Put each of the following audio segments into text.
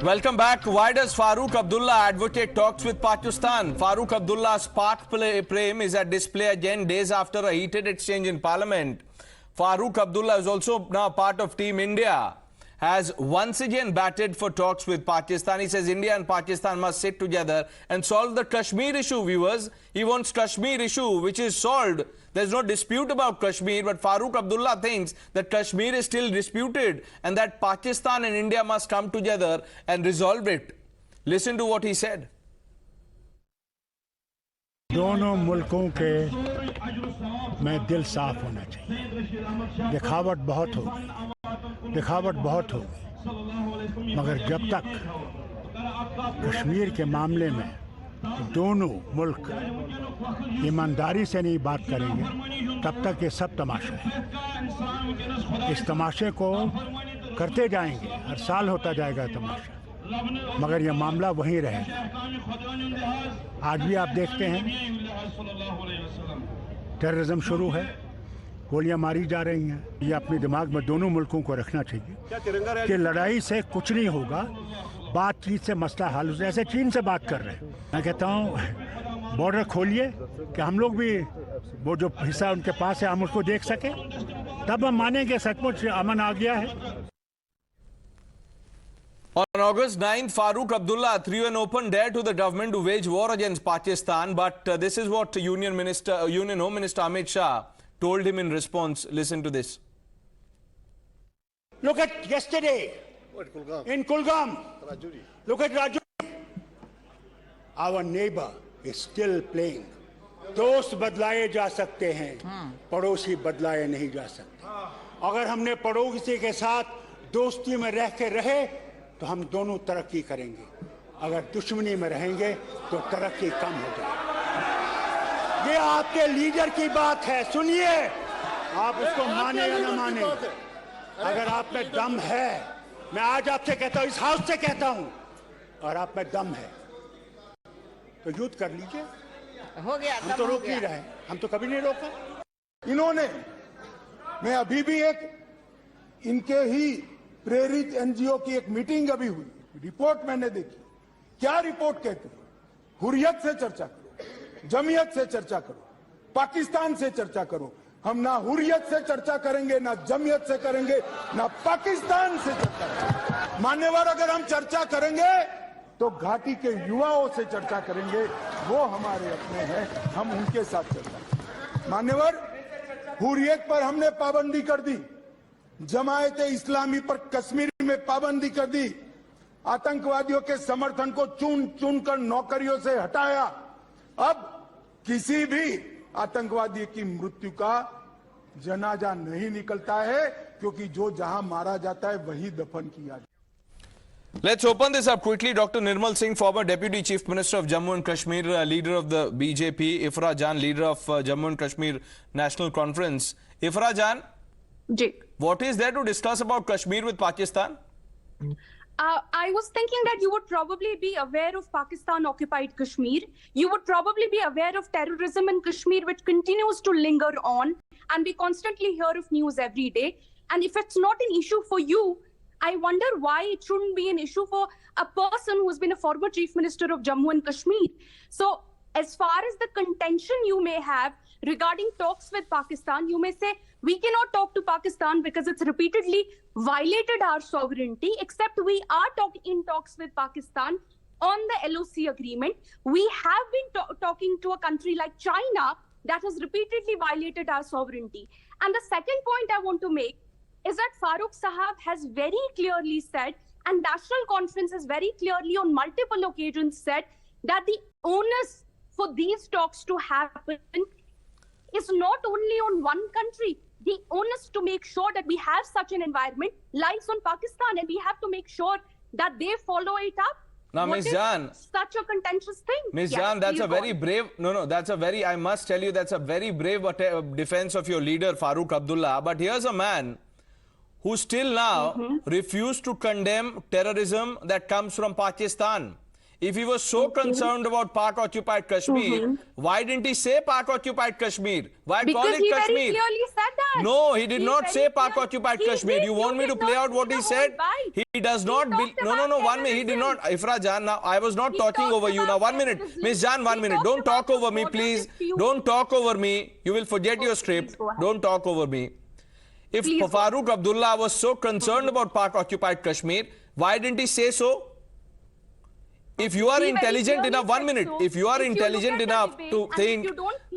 Welcome back. Why does Farooq Abdullah advocate talks with Pakistan? Farooq Abdullah's Pak Prem is at display again days after a heated exchange in Parliament. Farooq Abdullah is also now part of Team India, has once again batted for talks with Pakistan. He says India and Pakistan must sit together and solve the Kashmir issue, viewers. He wants Kashmir issue, which is solved. There's no dispute about Kashmir, but Farooq Abdullah thinks that Kashmir is still disputed and that Pakistan and India must come together and resolve it. Listen to what he said. दोनों मुल्कों के में दिल साफ होना चाहिए। दिखावट बहुत होगी, मगर जब तक कश्मीर के मामले में दोनों मुल्क ईमानदारी से नहीं बात करेंगे, तब तक ये सब तमाशा है। इस तमाशे को करते जाएंगे, हर साल होता जाएगा तमाशा, मगर ये मामला वहीं रहेगा। आज भी आप देखते हैं टेररिज्म शुरू है, गोलियां मारी जा रही हैं। ये अपने दिमाग में दोनों मुल्कों को रखना चाहिए कि लड़ाई से कुछ नहीं होगा, बातचीत से मसला हल हो। जैसे चीन से बात कर रहे हैं, मैं कहता हूँ बॉर्डर खोलिए कि हम लोग भी वो जो हिस्सा उनके पास है हम उसको देख सकें, तब हम मानेंगे सचमुच अमन आ गया है। On August 9th, Farooq Abdullah threw an open dare to the government to wage war against Pakistan, but this is what Union Home Minister Amit Shah told him in response. Listen to this. Look at yesterday in Kulgam. Look at Raju. Our neighbor is still playing. दोस्त बदलाए जा सकते हैं, पड़ोसी बदलाए नहीं जा सकते। अगर हमने पड़ोसी के साथ दोस्ती में रह के रहे तो हम दोनों तरक्की करेंगे, अगर दुश्मनी में रहेंगे तो तरक्की कम हो जाएगी। ये आपके लीडर की बात है, सुनिए, आप उसको माने या न माने। अगर आप में दम है, मैं आज आपसे कहता हूं, इस हाउस से कहता हूं, और आप में दम है तो युद्ध कर लीजिए। हो गया, हम तो रोक नहीं रहे, हम तो कभी नहीं रोका। इन्होंने, मैं अभी भी एक इनके ही प्रेरित एनजीओ की एक मीटिंग अभी हुई, रिपोर्ट मैंने देखी। क्या रिपोर्ट कहती है? हुर्रियत से चर्चा करो, जमीयत से चर्चा करो, पाकिस्तान से चर्चा करो। हम ना हुर्रियत से चर्चा करेंगे, ना जमीयत से करेंगे, ना पाकिस्तान से चर्चा करेंगे। मान्यवर, अगर हम चर्चा करेंगे तो घाटी के युवाओं से चर्चा करेंगे, वो हमारे अपने हैं, हम उनके साथ चर्चा। मान्यवर, हुर्रियत पर हमने पाबंदी कर दी, जमायत इस्लामी पर कश्मीर में पाबंदी कर दी, आतंकवादियों के समर्थन को चुन चुन कर नौकरियों से हटाया। अब किसी भी आतंकवादी की मृत्यु का जनाजा नहीं निकलता है, क्योंकि जो जहां मारा जाता है वही दफन किया जाता है। Let's open this up quickly. Dr. Nirmal Singh, former Deputy Chief Minister of Jammu and Kashmir, leader of the BJP, Ifra Jain, leader of Jammu and Kashmir National Conference. Ifra Jain, what is there to discuss about Kashmir with Pakistan? I was thinking that you would probably be aware of Pakistan-occupied Kashmir. You would probably be aware of terrorism in Kashmir, which continues to linger on. And we constantly hear of news every day. And if it's not an issue for you, I wonder why it shouldn't be an issue for a person who's been a former Chief Minister of Jammu and Kashmir. So, as far as the contention you may have regarding talks with Pakistan, you may say, we cannot talk to Pakistan because it's repeatedly violated our sovereignty, except we are in talks with Pakistan on the LOC agreement. We have been talking to a country like China that has repeatedly violated our sovereignty. And the second point I want to make is that Farooq Sahab has very clearly said, and National Conference has very clearly on multiple occasions said, that the onus for these talks to happen is not only on one country. The onus to make sure that we have such an environment lies on Pakistan, and we have to make sure that they follow it up. Now, Ms. Jain, such a contentious thing. Ms. Jain, that's a very brave, that's a very, I must tell you, that's a very brave defense of your leader, Farooq Abdullah. But here's a man who still now refused to condemn terrorism that comes from Pakistan. If he was so concerned about Pak-occupied Kashmir, why didn't he say Pak-occupied Kashmir? Why call Because it he Kashmir? very clearly said that. No, he did not say very Pak-occupied clearly- Kashmir. You want me to play out what he said? He does not. No, 1 minute. He did not. Ifra Jain, now I was not talking over you. Now 1 minute, Miss Jain, 1 minute. Don't talk over me, please. Don't talk over me. You will forget your script. Don't talk over me. If Farooq Abdullah was so concerned about Pak-occupied Kashmir, why didn't he say so? If you are intelligent enough, 1 minute, if you are intelligent enough to think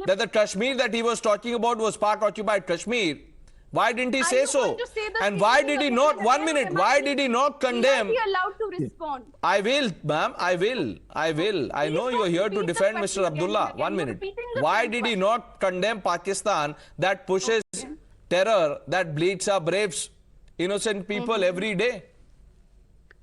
that the Kashmir that he was talking about was Pak-occupied Kashmir, why didn't he say so? And why did he not, 1 minute, why did he not condemn? He allowed to respond. I will, ma'am, I will. I know you are here to defend Mr. Abdullah. 1 minute. Why did he not condemn Pakistan that pushes terror, that bleeds our braves, innocent people every day?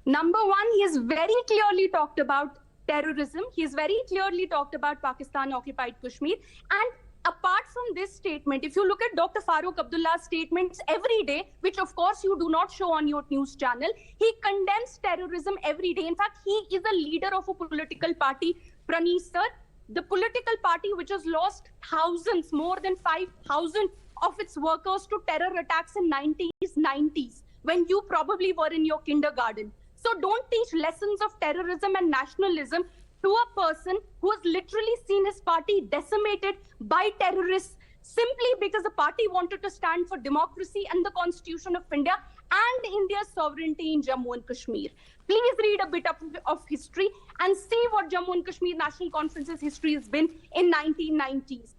Number one, he has very clearly talked about terrorism. He has very clearly talked about Pakistan-occupied Kashmir. And apart from this statement, if you look at Dr. Farooq Abdullah's statements every day, which of course you do not show on your news channel, he condemns terrorism every day. In fact, he is a leader of a political party, Praneeth sir, the political party which has lost thousands, more than 5,000 of its workers to terror attacks in 90s, when you probably were in your kindergarten. So don't teach lessons of terrorism and nationalism to a person who has literally seen his party decimated by terrorists simply because the party wanted to stand for democracy and the Constitution of India and India's sovereignty in Jammu and Kashmir. Please read a bit of history and see what Jammu and Kashmir National Conference's history has been in 1990s.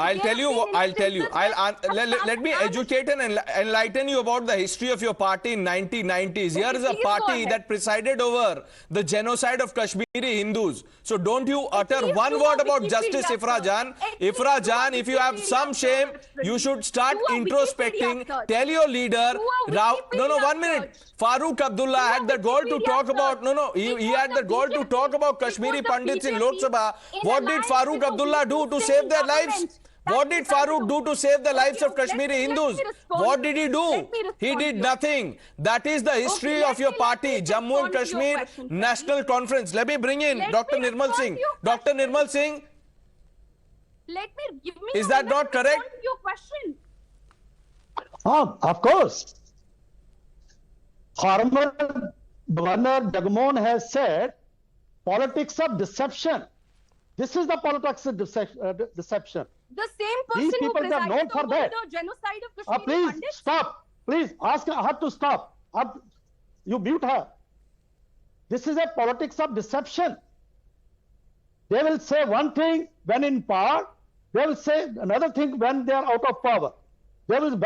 Let me educate and enlighten you about the history of your party in 1990s. Here is a party that presided over the genocide of Kashmiri Hindus. So don't you utter one word about justice, Ifra Jain. Ifra Jain, if you have some shame, you should start introspecting. Tell your leader, no, 1 minute. Farooq Abdullah had the goal to talk about, he had the goal to talk about Kashmiri Pandits in Lok Sabha. What did Farooq Abdullah do to save their lives? What did Farooq do to save the lives of Kashmiri Hindus? What did he do? He did nothing. That is the history of your party, Jammu and Kashmir National Conference. Let me bring in Dr. Nirmal Singh. Dr. Nirmal Singh, is that not correct? Of course. Former Governor Jagmohan has said, politics of deception. This is the politics of deception. The same person who presided over the genocide of Kashmiri please Pandits? stop. Please ask her to stop. You mute her. This is a politics of deception. They will say one thing when in power. They will say another thing when they are out of power. They will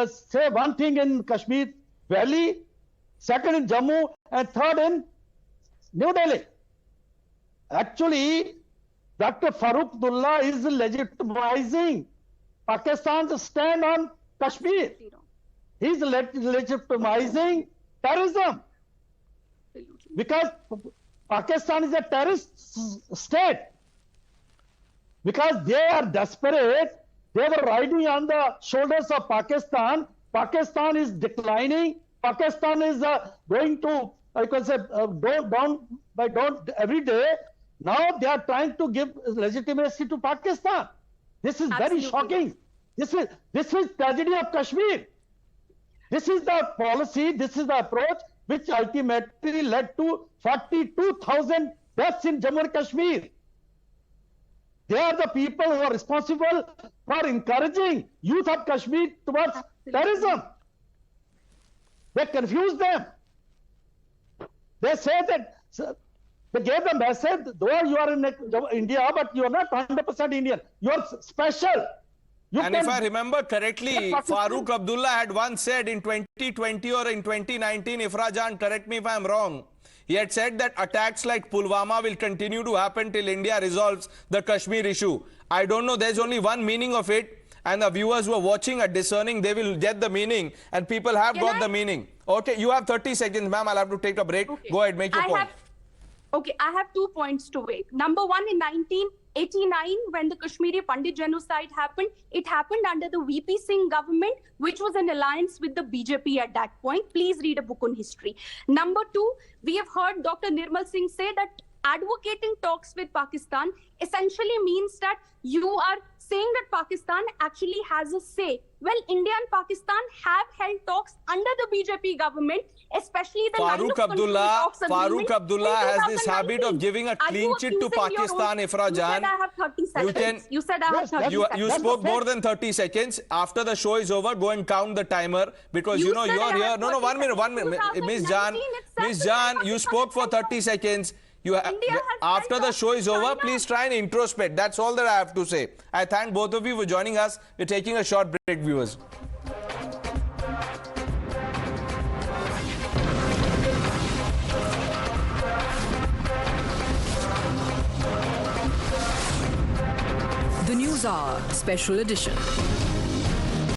say one thing in Kashmir Valley, second in Jammu, and third in New Delhi. Actually, Dr. Farooq Abdullah is legitimizing Pakistan's stand on Kashmir. He is legitimizing terrorism. Because Pakistan is a terrorist state. Because they are desperate, they were riding on the shoulders of Pakistan. Pakistan is declining. Pakistan is going to, I can say, down by down every day. Now they are trying to give legitimacy to Pakistan. This is very shocking. This is tragedy of Kashmir. This is the policy, this is the approach which ultimately led to 42,000 deaths in Jammu and Kashmir. They are the people who are responsible for encouraging youth of Kashmir towards terrorism. They confuse them. They say that, they gave the message, though you are in India, but you are not 100% Indian. You are special. And if I remember correctly, Farooq Abdullah had once said in 2020 or in 2019, Ifra Jain, correct me if I am wrong, he had said that attacks like Pulwama will continue to happen till India resolves the Kashmir issue. I don't know, there's only one meaning of it, and the viewers who are watching are discerning, they will get the meaning, and people have got the meaning. Okay, you have 30 seconds, ma'am, I'll have to take a break. Okay. Go ahead, make your point. I have 2 points to make. Number one, in 1989, when the Kashmiri Pandit genocide happened, it happened under the VP Singh government, which was in alliance with the BJP at that point. Please read a book on history. Number two, we have heard Dr. Nirmal Singh say that advocating talks with Pakistan essentially means that you are saying that Pakistan actually has a say. Well, India and Pakistan have held talks under the BJP government, especially the line of control talks agreement Farooq Abdullah in has this habit of 2019. giving a Are clean you chit to accusing your Pakistan, own- Ifra Jain. You said I have 30 seconds. You said I have 30 You seconds. spoke the more fact. than 30 seconds. After the show is over, go and count the timer because You you know said you're I here. have No, 30 1 minute. Miss Jan, 2019 itself Miss is Jan, not you a spoke for 30 seconds. After the show is over, please try and introspect. That's all that I have to say. I thank both of you for joining us. We're taking a short break, viewers. The News Hour Special Edition.